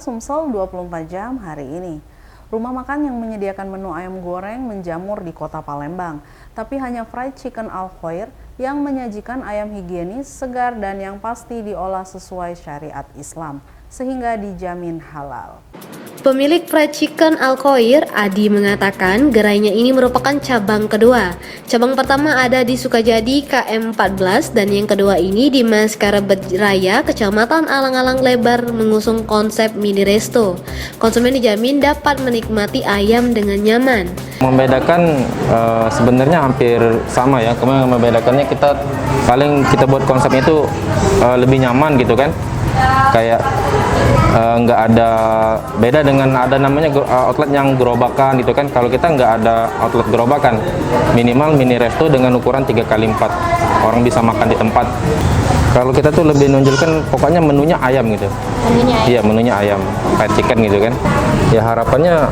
Sumsel 24 jam hari ini. Rumah makan yang menyediakan menu ayam goreng menjamur di kota Palembang. Tapi hanya Fried Chicken Al Khoir yang menyajikan ayam higienis, segar, dan yang pasti diolah sesuai syariat Islam, sehingga dijamin halal. Pemilik Fried Chicken Al Khoir, Adi, mengatakan gerainya ini merupakan cabang kedua. Cabang pertama ada di Sukajadi KM14 dan yang kedua ini di Maskarebet Raya, Kecamatan Alang-Alang Lebar, mengusung konsep mini resto. Konsumen dijamin dapat menikmati ayam dengan nyaman. Membedakan sebenarnya hampir sama ya. Kemudian membedakannya kita buat konsepnya itu lebih nyaman gitu kan. Kayak nggak ada beda dengan ada namanya outlet yang gerobakan gitu kan. Kalau kita nggak ada outlet gerobakan, minimal mini resto dengan ukuran 3x4 orang bisa makan di tempat. Kalau kita tuh lebih nunjukkan pokoknya menunya ayam gitu. Iya, menunya ayam, fried chicken gitu kan. Ya harapannya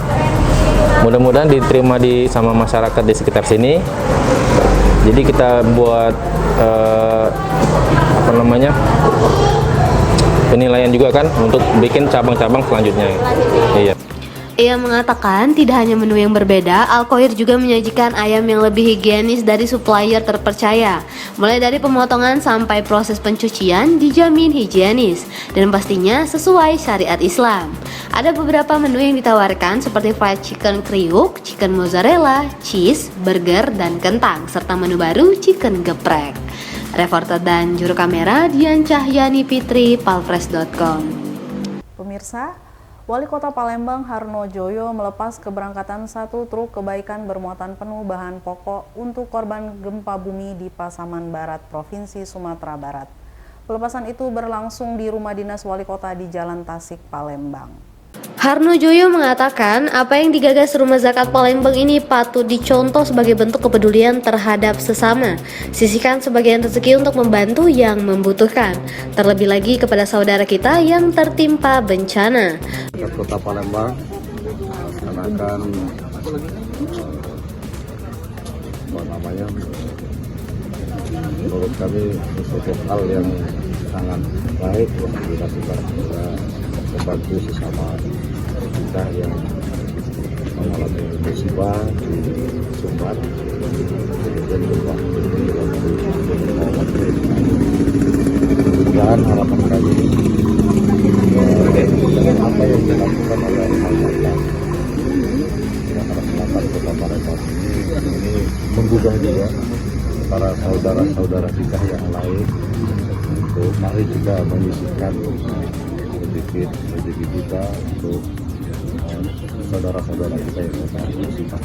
mudah-mudahan diterima sama masyarakat di sekitar sini. Jadi kita buat penilaian juga kan untuk bikin cabang-cabang selanjutnya. Iya. Ia mengatakan tidak hanya menu yang berbeda, Al Khoir juga menyajikan ayam yang lebih higienis dari supplier terpercaya. Mulai dari pemotongan sampai proses pencucian dijamin higienis dan pastinya sesuai syariat Islam. Ada beberapa menu yang ditawarkan seperti fried chicken kriuk, chicken mozzarella, cheese, burger, dan kentang, serta menu baru chicken geprek. Reporter dan juru kamera Dian Cahyani Fitri, palfresh.com. Pemirsa, Wali Kota Palembang Harno Joyo melepas keberangkatan satu truk kebaikan bermuatan penuh bahan pokok untuk korban gempa bumi di Pasaman Barat, Provinsi Sumatera Barat. Pelepasan itu berlangsung di rumah dinas Wali Kota di Jalan Tasik, Palembang. Harno Joyo mengatakan apa yang digagas Rumah Zakat Palembang ini patut dicontoh sebagai bentuk kepedulian terhadap sesama. Sisihkan sebagian rezeki untuk membantu yang membutuhkan, terlebih lagi kepada saudara kita yang tertimpa bencana. Kota Palembang melaksanakan menurut kami suatu hal yang sangat baik untuk kita membantu sesama kita yang mengalami musibah di Sumbar dan gempa. Dan harapan kami dengan apa yang dilakukan oleh masyarakat Kota Palembang ini menggugah juga para saudara-saudara kita yang lain untuk mari juga menyisihkan sedikit rezeki kita untuk saudara-saudara kita yang musibah.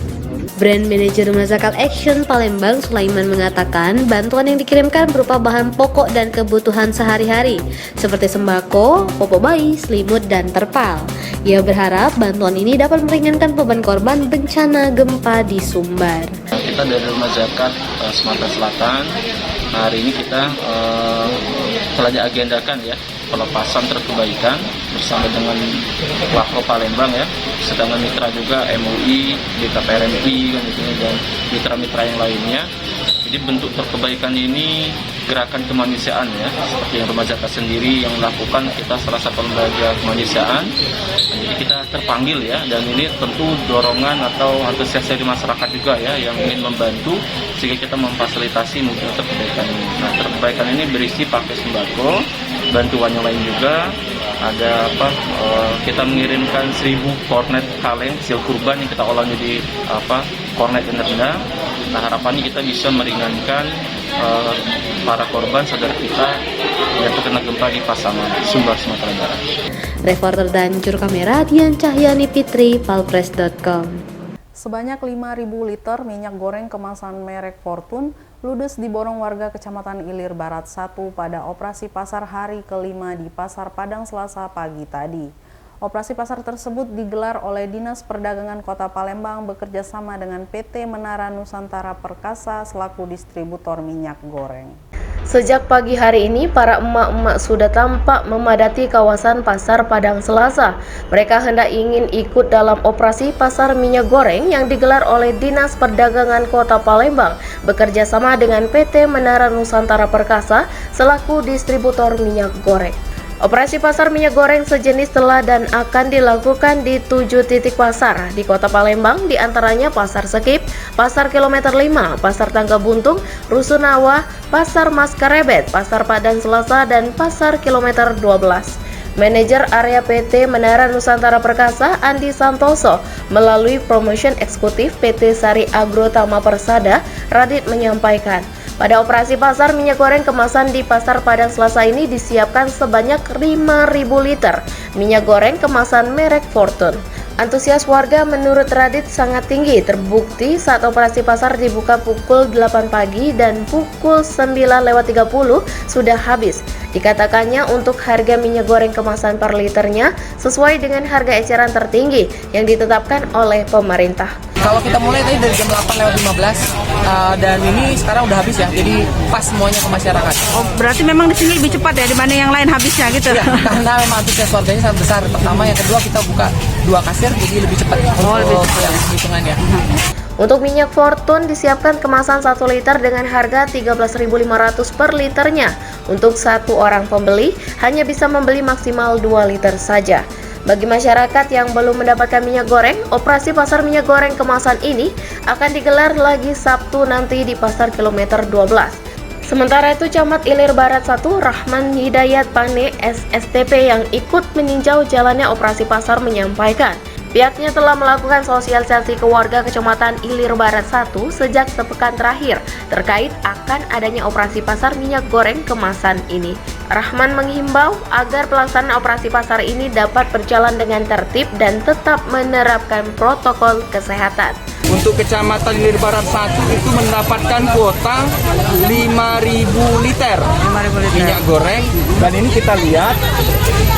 Brand Manager Rumah Zakat Action Palembang Sulaiman mengatakan bantuan yang dikirimkan berupa bahan pokok dan kebutuhan sehari-hari seperti sembako, popok bayi, selimut, dan terpal. Ia berharap bantuan ini dapat meringankan beban korban bencana gempa di Sumbar. Kita dari Rumah Zakat Sumatera Selatan, hari ini kita telah diagendakan ya pelepasan truk kebaikan bersama dengan Wako Palembang ya, sedangkan mitra juga MUI, BKPRMI kan gitu, dan mitra-mitra yang lainnya. Jadi bentuk truk kebaikan ini gerakan kemanusiaan ya, seperti yang Rumah Zakat sendiri yang melakukan, kita salah satu lembaga kemanusiaan. Jadi kita terpanggil ya, dan ini tentu dorongan atau antusias dari masyarakat juga ya yang ingin membantu sehingga kita memfasilitasi mungkin truk kebaikan ini. Nah, truk kebaikan ini berisi paket sembako, bantuan yang lain juga ada kita mengirimkan 1000 kornet kaleng hasil kurban yang kita olah menjadi kornet yang rendah. Nah, harapannya kita bisa meringankan para korban saudara kita yang terkena gempa di Pasaman, Sumbar, Sumatera Barat. Reporter dan juru kamera Dian Cahyani Fitri, palfresh.com. Sebanyak 5.000 liter minyak goreng kemasan merek Fortune ludes diborong warga Kecamatan Ilir Barat 1 pada operasi pasar hari kelima di Pasar Padang Selasa pagi tadi. Operasi pasar tersebut digelar oleh Dinas Perdagangan Kota Palembang bekerja sama dengan PT Menara Nusantara Perkasa selaku distributor minyak goreng. Sejak pagi hari ini, para emak-emak sudah tampak memadati kawasan Pasar Padang Selasa. Mereka hendak ingin ikut dalam operasi pasar minyak goreng yang digelar oleh Dinas Perdagangan Kota Palembang bekerja sama dengan PT Menara Nusantara Perkasa selaku distributor minyak goreng. Operasi pasar minyak goreng sejenis telah dan akan dilakukan di 7 titik pasar di Kota Palembang, diantaranya Pasar Sekip, Pasar Kilometer 5, Pasar Tangga Buntung, Rusunawa, Pasar Maskarebet, Pasar Padang Selasa, dan Pasar Kilometer 12. Manajer area PT Menara Nusantara Perkasa, Andi Santoso, melalui promotion eksekutif PT Sari Agro Tama Persada, Radit menyampaikan, pada operasi pasar minyak goreng kemasan di Pasar Padang Selasa ini disiapkan sebanyak 5.000 liter minyak goreng kemasan merek Fortune. Antusias warga menurut Radit sangat tinggi, terbukti saat operasi pasar dibuka pukul 8 pagi dan pukul 9:30 sudah habis. Dikatakannya untuk harga minyak goreng kemasan per liternya sesuai dengan harga eceran tertinggi yang ditetapkan oleh pemerintah. Kalau kita mulai tadi dari jam 8:15 dan ini sekarang udah habis ya, jadi pas semuanya ke masyarakat. Oh, berarti memang di sini lebih cepat ya dibanding yang lain habisnya gitu. Ya, karena memang antusias warganya sangat besar. Pertama, yang kedua kita buka 2 kasir jadi lebih cepat untuk yang hitungannya. Untuk minyak Fortune disiapkan kemasan 1 liter dengan harga 13.500 per liternya. Untuk satu orang pembeli hanya bisa membeli maksimal 2 liter saja. Bagi masyarakat yang belum mendapatkan minyak goreng, operasi pasar minyak goreng kemasan ini akan digelar lagi Sabtu nanti di Pasar Kilometer 12. Sementara itu, Camat Ilir Barat 1, Rahman Hidayat Pane, SSTP yang ikut meninjau jalannya operasi pasar menyampaikan, pihaknya telah melakukan sosialisasi ke warga Kecamatan Ilir Barat 1 sejak sepekan terakhir terkait akan adanya operasi pasar minyak goreng kemasan ini. Rahman menghimbau agar pelaksanaan operasi pasar ini dapat berjalan dengan tertib dan tetap menerapkan protokol kesehatan. Untuk Kecamatan Ilir Barat 1 itu mendapatkan kuota 5.000 liter minyak goreng, dan ini kita lihat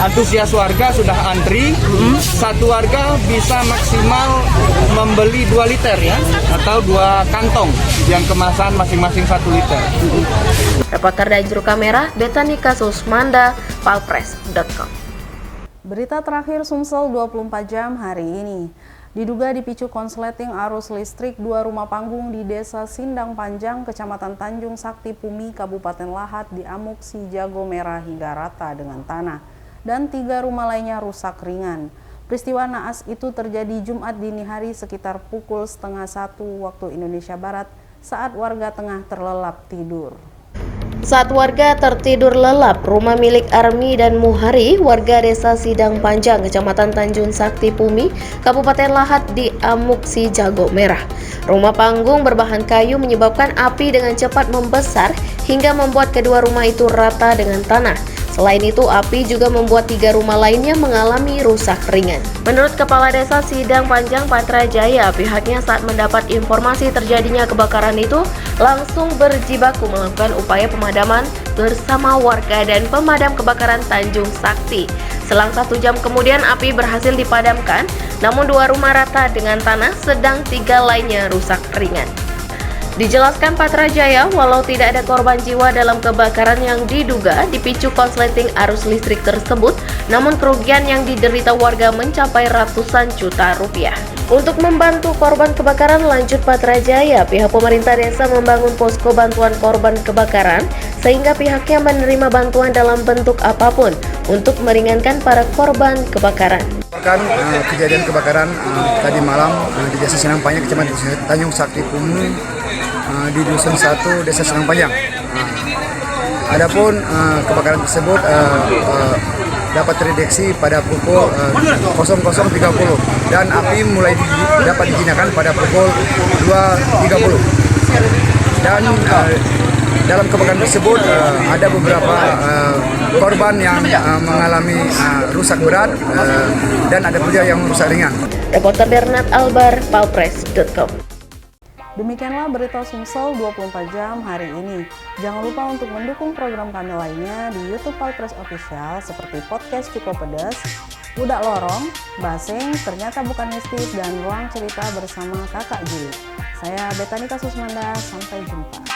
antusias warga sudah antri. Satu warga bisa maksimal membeli 2 liter ya, atau 2 kantong yang kemasan masing-masing 1 liter. Reporter dan juru kamera Betanika Susmanda, palpres.com. Berita terakhir Sumsel 24 jam hari ini. Diduga dipicu konsleting arus listrik 2 rumah panggung di Desa Sindang Panjang, Kecamatan Tanjung Sakti Pumi, Kabupaten Lahat diamuk si jago merah hingga rata dengan tanah, dan 3 rumah lainnya rusak ringan. Peristiwa naas itu terjadi Jumat dini hari sekitar pukul 12:30 waktu Indonesia Barat saat warga tengah terlelap tidur. Saat warga tertidur lelap, rumah milik Armi dan Muhari, warga Desa Sidang Panjang, Kecamatan Tanjung Sakti Pumi, Kabupaten Lahat diamuk si jago merah. Rumah panggung berbahan kayu menyebabkan api dengan cepat membesar hingga membuat kedua rumah itu rata dengan tanah. Selain itu, api juga membuat 3 rumah lainnya mengalami rusak ringan. Menurut Kepala Desa Sidang Panjang Patra Jaya, pihaknya saat mendapat informasi terjadinya kebakaran itu langsung berjibaku melakukan upaya pemadaman bersama warga dan pemadam kebakaran Tanjung Sakti. Selang 1 jam kemudian api berhasil dipadamkan, namun 2 rumah rata dengan tanah, sedang 3 lainnya rusak ringan. Dijelaskan Patra Jaya, walau tidak ada korban jiwa dalam kebakaran yang diduga dipicu konsleting arus listrik tersebut, namun kerugian yang diderita warga mencapai ratusan juta rupiah. Untuk membantu korban kebakaran, lanjut Patra Jaya, pihak pemerintah desa membangun posko bantuan korban kebakaran, sehingga pihaknya menerima bantuan dalam bentuk apapun untuk meringankan para korban kebakaran. Kejadian kebakaran tadi malam di Desa Sindang Panjang, Kecamatan Tanjung Sakti Pumi, di Dusun 1 Desa Sindang Panjang. Adapun kebakaran tersebut dapat terdeteksi pada pukul 00.30 dan api mulai dapat dijinakan pada pukul 2.30. Dan dalam kebakaran tersebut ada beberapa korban yang mengalami rusak berat dan ada juga yang rusak ringan. Reporter Bernard Albar, palpres.com. Demikianlah berita Sumsel 24 jam hari ini. Jangan lupa untuk mendukung program kami lainnya di YouTube Palpres Official seperti Podcast Cukup Pedas, Budak Lorong, Baseng, Ternyata Bukan Mistis, dan Ruang Cerita bersama Kakak Juli. Saya Betanika Susmanda, sampai jumpa.